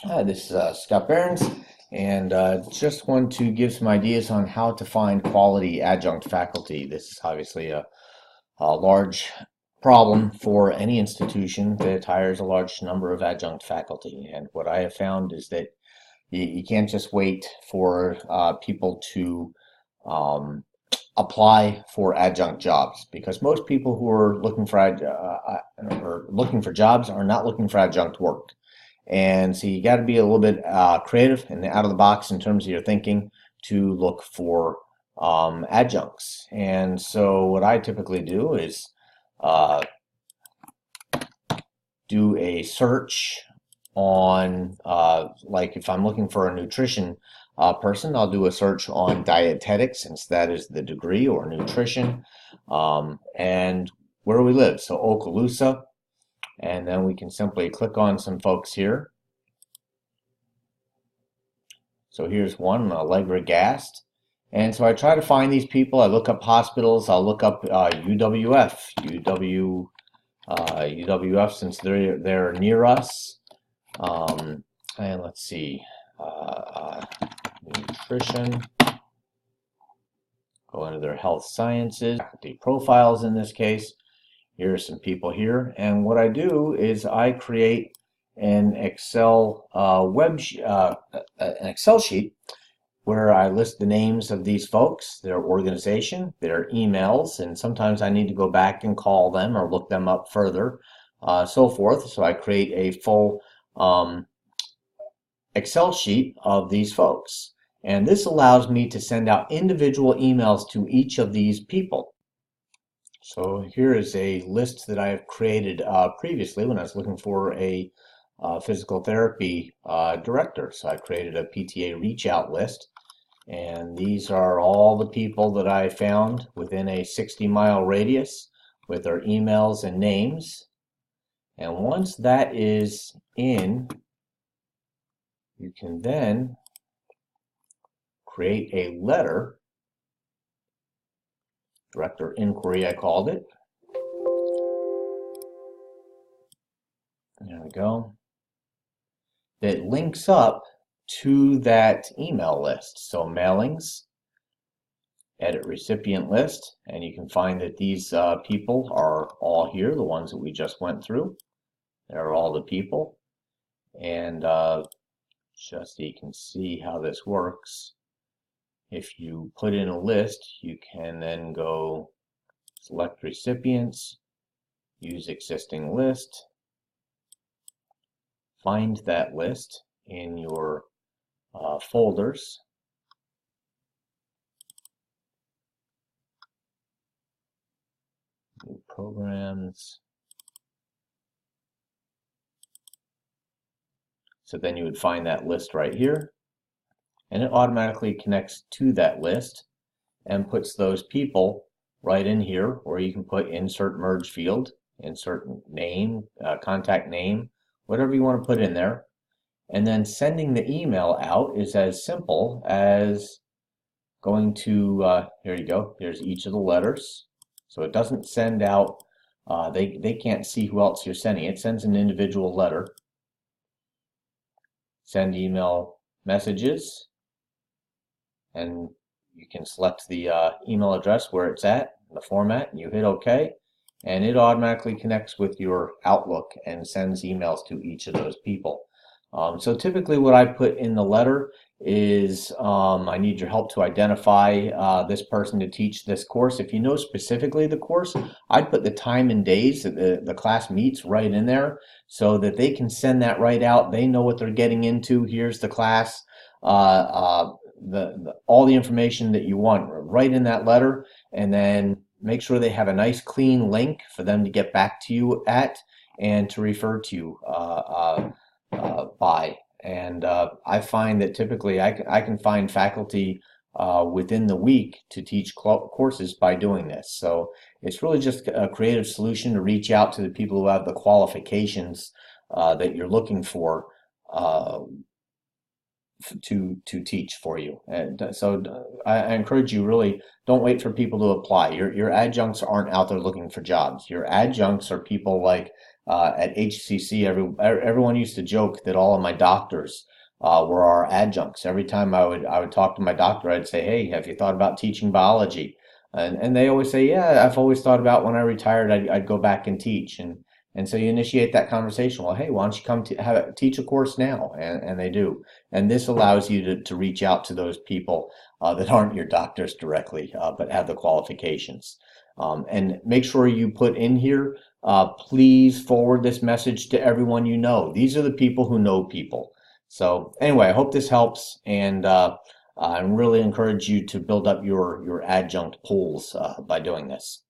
Hi, this is Scott Behrens, and just want to give some ideas on how to find quality adjunct faculty. This is obviously a large problem for any institution that hires a large number of adjunct faculty. And what I have found is that you can't just wait for people to um, apply for adjunct jobs, because most people who are looking for jobs are not looking for adjunct work. And so you got to be a little bit creative and out of the box in terms of your thinking to look for adjuncts. And so what I typically do is uh, do a search on, like if I'm looking for a nutrition person, I'll do a search on dietetics, since that is the degree, or nutrition, and where we live. So Okaloosa, and then we can simply click on some folks here. So here's one, Allegra Gast. And so I try to find these people. I look up hospitals. I'll look up UWF, since they're near us. And let's see, nutrition. Go into their health sciences, faculty profiles in this case. Here are some people here. And what I do is I create an Excel an Excel sheet where I list the names of these folks, their organization, their emails, and sometimes I need to go back and call them or look them up further, so forth. So I create a full Excel sheet of these folks. And this allows me to send out individual emails to each of these people. So here is a list that I have created previously when I was looking for a physical therapy director. So I created a PTA reach out list, and these are all the people that I found within a 60-mile radius with their emails and names. And once that is in, you can then create a letter, director inquiry I called it. There we go. That links up to that email list. So mailings, edit recipient list, and you can find that these people are all here, the ones that we just went through. They're all the people. And just so you can see how this works, if you put in a list, you can then go select recipients, use existing list, find that list in your folders, new programs. So then you would find that list right here, and it automatically connects to that list and puts those people right in here, or you can put insert merge field, insert name, contact name, whatever you want to put in there. And then sending the email out is as simple as going to, here you go, here's each of the letters. So it doesn't send out, they can't see who else you're sending. It sends an individual letter. Send email messages, and you can select the email address where it's at, the format, and you hit OK, and it automatically connects with your Outlook and sends emails to each of those people. So typically what I put in the letter is I need your help to identify this person to teach this course. If you know specifically the course, I'd put the time and days that the class meets right in there so that they can send that right out. They know what they're getting into. Here's the class, all the information that you want right in that letter, and then make sure they have a nice clean link for them to get back to you at and to refer to you by. And I find that typically I can find faculty within the week to teach courses by doing this. So it's really just a creative solution to reach out to the people who have the qualifications that you're looking for to teach for you. And so I encourage you, really don't wait for people to apply. Your adjuncts aren't out there looking for jobs. Your adjuncts are people like At HCC, everyone used to joke that all of my doctors were our adjuncts. Every time I would talk to my doctor, I'd say, "Hey, have you thought about teaching biology?" And they always say, "Yeah, I've always thought about when I retired, I'd go back and teach." And so you initiate that conversation. Well, hey, why don't you come to teach a course now? And they do. And this allows you to reach out to those people that aren't your doctors directly, but have the qualifications. And make sure you put in here, please forward this message to everyone you know. These are the people who know people. So anyway, I hope this helps, and I really encourage you to build up your adjunct pools by doing this.